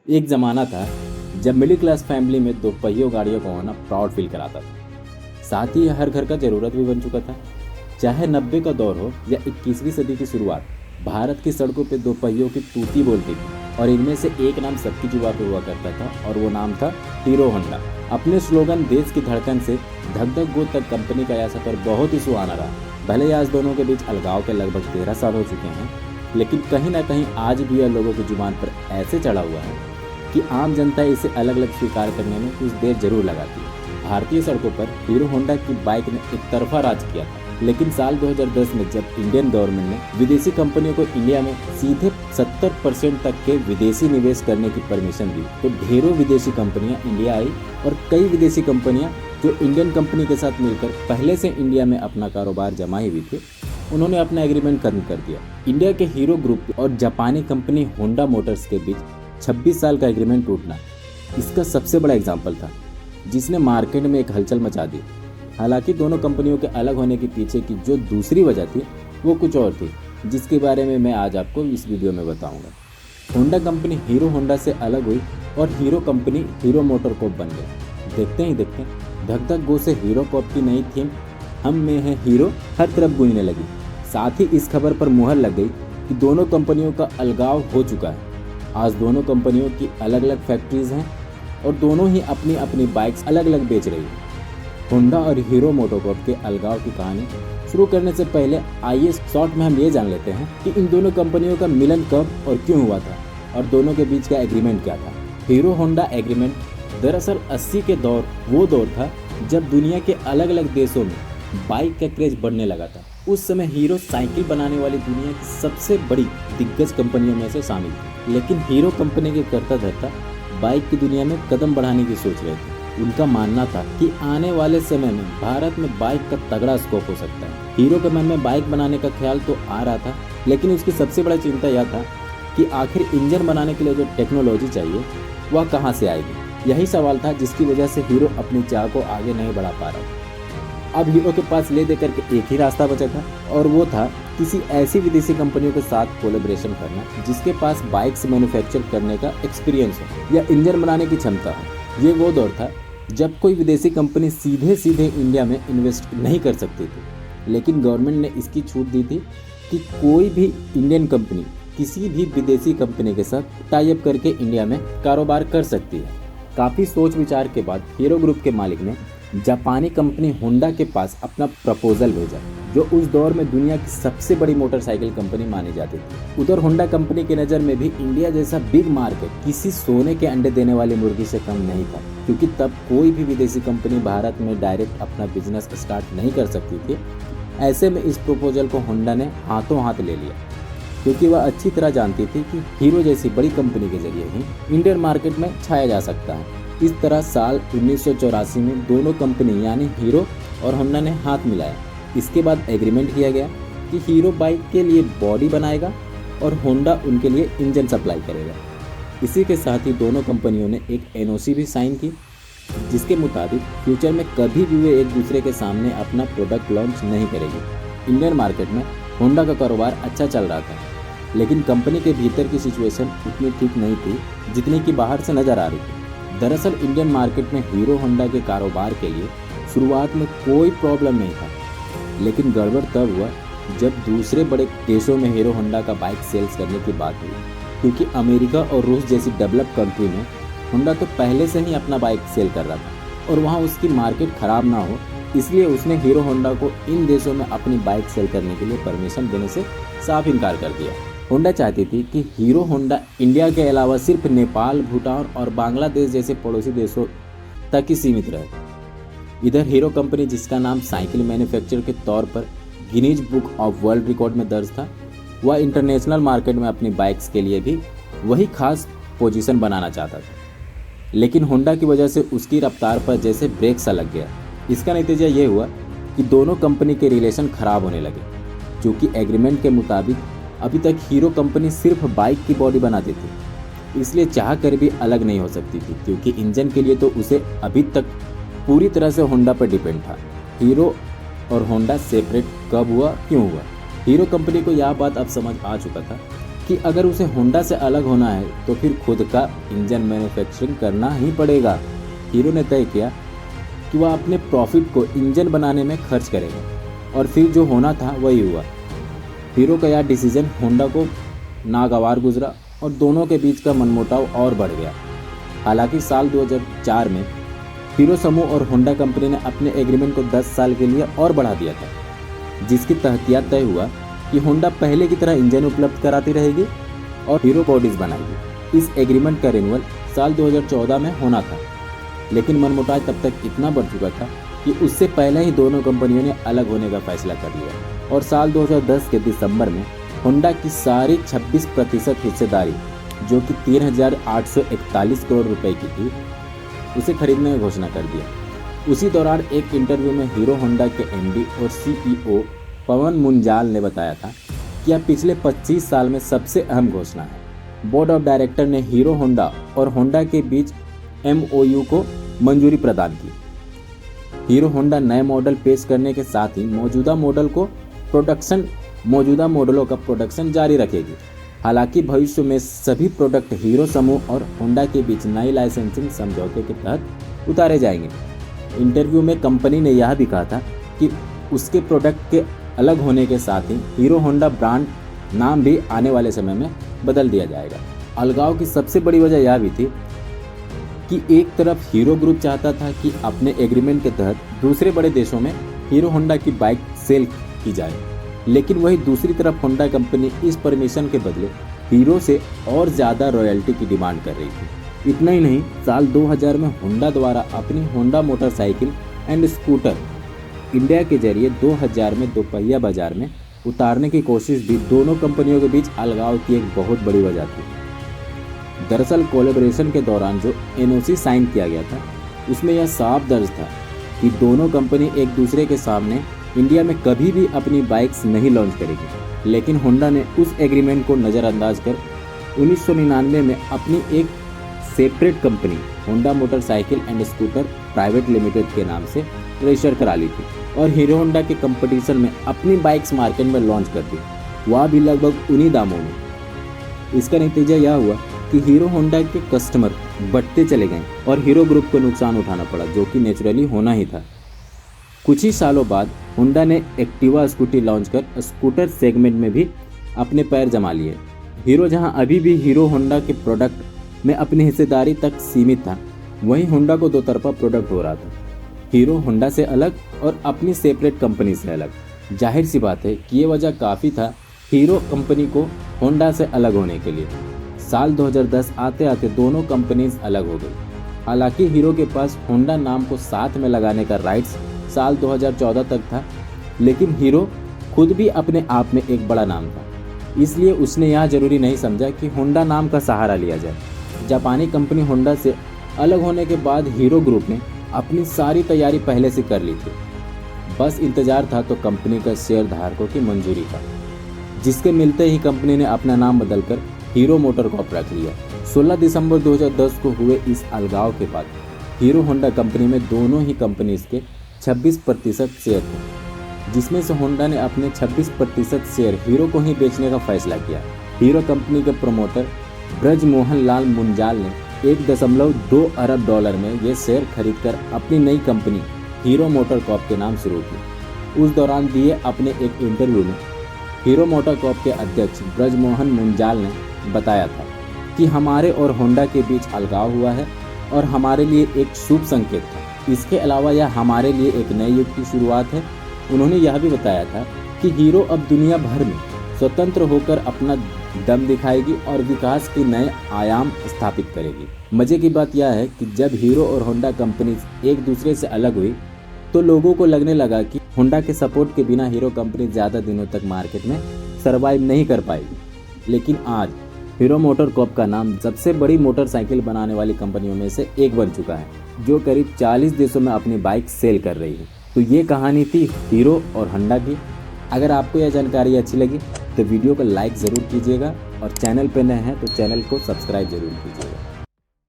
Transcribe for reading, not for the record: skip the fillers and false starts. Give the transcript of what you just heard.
एक ज़माना था जब मिडिल क्लास फैमिली में दो पहियों गाड़ियों का होना प्राउड फील कराता था। साथ ही हर घर का ज़रूरत भी बन चुका था। चाहे 90 का दौर हो या 21वीं सदी की शुरुआत, भारत की सड़कों पे दो पहियों की तूती बोलती थी और इनमें से एक नाम सबकी जुबां पे हुआ करता था और वो नाम था हीरो होंडा। अपने स्लोगन देश की धड़कन से धक धक गो तक कंपनी का यह सफर बहुत ही सुहाना रहा। भले ही आज दोनों के बीच अलगाव के लगभग 13 साल हो चुके हैं, लेकिन कहीं ना कहीं आज भी यह लोगों की जुबान पर ऐसे चढ़ा हुआ है कि आम जनता इसे अलग अलग स्वीकार करने में कुछ देर जरूर लगाती है। भारतीय सड़कों पर हीरो होंडा की बाइक ने एक तरफा राज किया था, लेकिन साल 2010 में जब इंडियन गवर्नमेंट ने विदेशी कंपनियों को इंडिया में सीधे 70% तक के विदेशी निवेश करने की परमिशन दी, तो ढेरों विदेशी कंपनियां इंडिया आई और कई विदेशी कंपनियां जो इंडियन कंपनी के साथ मिलकर पहले से इंडिया में अपना कारोबार जमाई हुई थी, उन्होंने अपना एग्रीमेंट खत्म कर दिया। इंडिया के हीरो ग्रुप और जापानी कंपनी होंडा मोटर्स के बीच 26 साल का एग्रीमेंट टूटना इसका सबसे बड़ा एग्जाम्पल था, जिसने मार्केट में एक हलचल मचा दी। हालांकि दोनों कंपनियों के अलग होने के पीछे की जो दूसरी वजह थी वो कुछ और थी, जिसके बारे में मैं आज आपको इस वीडियो में बताऊंगा। होंडा कंपनी हीरो होंडा से अलग हुई और hero company hero motor Corp बन गई। देखते ही देखते धक धक गो से हीरो कॉर्प की नई थीम हम में है हीरो हर तरफ गूंजने लगी। साथ ही इस खबर पर मुहर लग गई कि दोनों कंपनियों का अलगाव हो चुका है। आज दोनों कंपनियों की अलग अलग फैक्ट्रीज हैं और दोनों ही अपनी अपनी बाइक्स अलग अलग बेच रही हैं। होंडा और हीरो मोटोकॉर्प के अलगाव की कहानी शुरू करने से पहले आइए शॉर्ट में हम ये जान लेते हैं कि इन दोनों कंपनियों का मिलन कब और क्यों हुआ था और दोनों के बीच का एग्रीमेंट क्या था। हीरो होंडा एग्रीमेंट दरअसल 80 के दौर वो दौर था जब दुनिया के अलग अलग देशों में बाइक का क्रेज बढ़ने लगा था। उस समय हीरो साइकिल बनाने वाली दुनिया की सबसे बड़ी दिग्गज कंपनियों में से शामिल थी, लेकिन हीरो कंपनी के करता धरता बाइक की दुनिया में कदम बढ़ाने की सोच रहे थे। उनका मानना था कि आने वाले समय में भारत में बाइक का तगड़ा स्कोप हो सकता है। हीरो के मन में बाइक बनाने का ख्याल तो आ रहा था, लेकिन उसकी सबसे बड़ा चिंता यह था कि आखिर इंजन बनाने के लिए जो टेक्नोलॉजी चाहिए वह कहाँ से आएगी। यही सवाल था जिसकी वजह से हीरो अपनी चाह को आगे नहीं बढ़ा पा रहा था। अब हीरो के पास ले देकर के एक ही रास्ता बचा था और वो था किसी ऐसी विदेशी कंपनियों के साथ कोलैबोरेशन करना जिसके पास बाइक्स मैन्युफैक्चर करने का एक्सपीरियंस हो या इंजन बनाने की क्षमता हो। ये वो दौर था जब कोई विदेशी कंपनी सीधे सीधे इंडिया में इन्वेस्ट नहीं कर सकती थी, लेकिन गवर्नमेंट ने इसकी छूट दी थी कि कोई भी इंडियन कंपनी किसी भी विदेशी कंपनी के साथ टाई अप करके इंडिया में कारोबार कर सकती है। काफ़ी सोच विचार के बाद हीरो ग्रुप के मालिक ने जापानी कंपनी होंडा के पास अपना प्रपोजल भेजा, जो उस दौर में दुनिया की सबसे बड़ी मोटरसाइकिल कंपनी मानी जाती थी। उधर होंडा कंपनी की नज़र में भी इंडिया जैसा बिग मार्केट किसी सोने के अंडे देने वाली मुर्गी से कम नहीं था, क्योंकि तब कोई भी विदेशी कंपनी भारत में डायरेक्ट अपना बिजनेस स्टार्ट नहीं कर सकती थी। ऐसे में इस प्रपोजल को होंडा ने हाथों हाथ ले लिया, क्योंकि वह अच्छी तरह जानती थी कि हीरो जैसी बड़ी कंपनी के जरिए ही इंडियन मार्केट में छाया जा सकता है। इस तरह साल 1984 में दोनों कंपनी यानी हीरो और होंडा ने हाथ मिलाया। इसके बाद एग्रीमेंट किया गया कि हीरो बाइक के लिए बॉडी बनाएगा और होंडा उनके लिए इंजन सप्लाई करेगा। इसी के साथ ही दोनों कंपनियों ने एक एनओसी भी साइन की, जिसके मुताबिक फ्यूचर में कभी भी वे एक दूसरे के सामने अपना प्रोडक्ट लॉन्च नहीं करेगी। इंडियन मार्केट में होंडा का कारोबार अच्छा चल रहा था, लेकिन कंपनी के भीतर की सिचुएशन उतनी ठीक नहीं थी जितनी कि बाहर से नजर आ रही थी। दरअसल इंडियन मार्केट में हीरो होंडा के कारोबार के लिए शुरुआत में कोई प्रॉब्लम नहीं था, लेकिन गड़बड़ तब हुआ जब दूसरे बड़े देशों में हीरो होंडा का बाइक सेल्स करने की बात हुई, क्योंकि अमेरिका और रूस जैसी डेवलप कंट्री में होंडा तो पहले से ही अपना बाइक सेल कर रहा था और वहाँ उसकी मार्केट खराब ना हो, इसलिए उसने हीरो होंडा को इन देशों में अपनी बाइक सेल करने के लिए परमिशन देने से साफ इनकार कर दिया। होंडा चाहती थी कि हीरो होंडा इंडिया के अलावा सिर्फ नेपाल, भूटान और बांग्लादेश जैसे पड़ोसी देशों तक ही सीमित रहे। इधर हीरो कंपनी, जिसका नाम साइकिल मैन्युफैक्चरर के तौर पर Guinness book of world record में दर्ज था, वह इंटरनेशनल मार्केट में अपनी बाइक्स के लिए भी वही खास पोजीशन बनाना चाहता था, लेकिन होंडा की वजह से उसकी रफ्तार पर जैसे ब्रेक सा लग गया। इसका नतीजा ये हुआ कि दोनों कंपनी के रिलेशन खराब होने लगे, क्योंकि एग्रीमेंट के मुताबिक अभी तक हीरो कंपनी सिर्फ बाइक की बॉडी बनाती थी, इसलिए चाह कर भी अलग नहीं हो सकती थी, क्योंकि इंजन के लिए तो उसे अभी तक पूरी तरह से होंडा पर डिपेंड था। हीरो और होंडा सेपरेट कब हुआ, क्यों हुआ? हीरो कंपनी को यह बात अब समझ आ चुका था कि अगर उसे होंडा से अलग होना है तो फिर खुद का इंजन मैन्युफैक्चरिंग करना ही पड़ेगा। हीरो ने तय किया कि वह अपने प्रॉफिट को इंजन बनाने में खर्च करेगा और फिर जो होना था वही हुआ। हीरो का यह डिसीजन होंडा को नागवार गुजरा और दोनों के बीच का मनमुटाव और बढ़ गया। हालांकि साल 2004 में हीरो समूह और होंडा कंपनी ने अपने एग्रीमेंट को 10 साल के लिए और बढ़ा दिया था, जिसके तहत यह तय हुआ कि होंडा पहले की तरह इंजन उपलब्ध कराती रहेगी और हीरो बॉडीज बनाएगी। इस एग्रीमेंट का रिन्यूअल साल 2014 में होना था, लेकिन मनमुटाव तब तक इतना बढ़ चुका था कि उससे पहले ही दोनों कंपनियों ने अलग होने का फैसला कर लिया और साल 2010 के दिसंबर में होंडा की सारी 26% हिस्सेदारी, जो कि 3,841 करोड़ रुपए की थी, उसे खरीदने की घोषणा कर दिया। उसी दौरान एक इंटरव्यू में हीरो होंडा के एमडी और सीईओ पवन मुंजाल ने बताया था कि यह पिछले 25 साल में सबसे अहम घोषणा है। बोर्ड ऑफ डायरेक्टर ने हीरो होंडा और होंडा के बीच एमओयू को मंजूरी प्रदान की। हीरो होंडा नए मॉडल पेश करने के साथ ही मौजूदा मॉडलों का प्रोडक्शन जारी रखेगी। हालांकि भविष्य में सभी प्रोडक्ट हीरो समूह और होंडा के बीच नई लाइसेंसिंग समझौते के तहत उतारे जाएंगे। इंटरव्यू में कंपनी ने यह भी कहा था कि उसके प्रोडक्ट के अलग होने के साथ ही हीरो होंडा ब्रांड नाम भी आने वाले समय में बदल दिया जाएगा। अलगाव की सबसे बड़ी वजह यह भी थी कि एक तरफ हीरो ग्रुप चाहता था कि अपने एग्रीमेंट के तहत दूसरे बड़े देशों में हीरो होंडा की बाइक सेल की जाए, लेकिन वही दूसरी तरफ होंडा कंपनी इस परमिशन के बदले हीरो से और ज़्यादा रॉयल्टी की डिमांड कर रही थी। इतना ही नहीं, साल 2000 में होंडा द्वारा अपनी Honda motorcycle and scooter India के जरिए 2000 में दोपहिया बाजार में उतारने की कोशिश भी दोनों कंपनियों के बीच अलगाव की एक बहुत बड़ी वजह थी। दरअसल कोलैबोरेशन के दौरान जो एनओसी साइन किया गया था, उसमें यह साफ दर्ज था कि दोनों कंपनी एक दूसरे के सामने इंडिया में कभी भी अपनी बाइक्स नहीं लॉन्च करेगी। लेकिन होंडा ने उस एग्रीमेंट को नज़रअंदाज कर 1999 में अपनी एक separate company Honda motorcycle and scooter private limited के नाम से रजिस्टर करा ली थी और हीरो होंडा के कंपटीशन में अपनी बाइक्स मार्केट में लॉन्च कर दी, वह भी लगभग उन्हीं दामों में। इसका नतीजा यह हुआ कि हीरो होंडा के कस्टमर बढ़ते चले गए और हीरो ग्रुप को नुकसान उठाना पड़ा, जो कि नेचुरली होना ही था। कुछ ही सालों बाद होंडा ने एक्टिवा स्कूटी लॉन्च कर स्कूटर सेगमेंट में भी अपने पैर जमा लिए। हीरो जहां अभी भी हीरो होंडा के प्रोडक्ट में अपनी हिस्सेदारी तक सीमित था, वहीं होंडा को दो तरफा प्रोडक्ट हो रहा था, हीरो होंडा से अलग और अपनी सेपरेट कंपनी से अलग। जाहिर सी बात है कि ये वजह काफ़ी था हीरो कंपनी को होंडा से अलग होने के लिए। साल 2010 आते आते दोनों कंपनीज अलग हो गई। हालांकि हीरो के पास होंडा नाम को साथ में लगाने का राइट्स साल 2014 तक था, लेकिन हीरो खुद भी अपने आप में एक बड़ा नाम था, इसलिए उसने यह जरूरी नहीं समझा कि होंडा नाम का सहारा लिया जाए। जापानी कंपनी होंडा से अलग होने के बाद हीरो ग्रुप ने अपनी सारी तैयारी पहले से कर ली थी, बस इंतजार था तो कंपनी का शेयर धारकों की मंजूरी का, जिसके मिलते ही कंपनी ने अपना नाम बदलकर हीरो मोटर कॉर्प रख लिया। 16 दिसंबर 2010 को हुए इस अलगाव के बाद हीरो होंडा कंपनी में दोनों ही कंपनीज के 26% शेयर थे, जिसमें से होंडा ने अपने 26% शेयर हीरो को ही बेचने का फैसला किया। हीरो कंपनी के प्रमोटर ब्रजमोहन लाल मुंजाल ने $1.2 अरब में ये शेयर खरीदकर अपनी नई कंपनी हीरो मोटर कॉर्प के नाम शुरू की। उस दौरान दिए अपने एक इंटरव्यू में हीरो मोटर कॉर्प के अध्यक्ष ब्रजमोहन मुंजाल ने बताया था कि हमारे और होंडा के बीच अलगाव हुआ है और हमारे लिए एक शुभ संकेत था। इसके अलावा यह हमारे लिए एक नए युग की शुरुआत है। उन्होंने यह भी बताया था कि हीरो अब दुनिया भर में स्वतंत्र होकर अपना दम दिखाएगी और विकास के नए आयाम स्थापित करेगी। मजे की बात यह है कि जब हीरो और होंडा कंपनी एक दूसरे से अलग हुई तो लोगों को लगने लगा कि होंडा के सपोर्ट के बिना हीरो कंपनी ज़्यादा दिनों तक मार्केट में सर्वाइव नहीं कर पाएगी। लेकिन आज हीरो मोटर कॉर्प का नाम सबसे बड़ी मोटरसाइकिल बनाने वाली कंपनियों में से एक बन चुका है, जो करीब 40 देशों में अपनी बाइक सेल कर रही है। तो ये कहानी थी हीरो और होंडा की। अगर आपको यह जानकारी अच्छी लगी तो वीडियो को लाइक ज़रूर कीजिएगा और चैनल पर नए हैं तो चैनल को सब्सक्राइब ज़रूर कीजिएगा।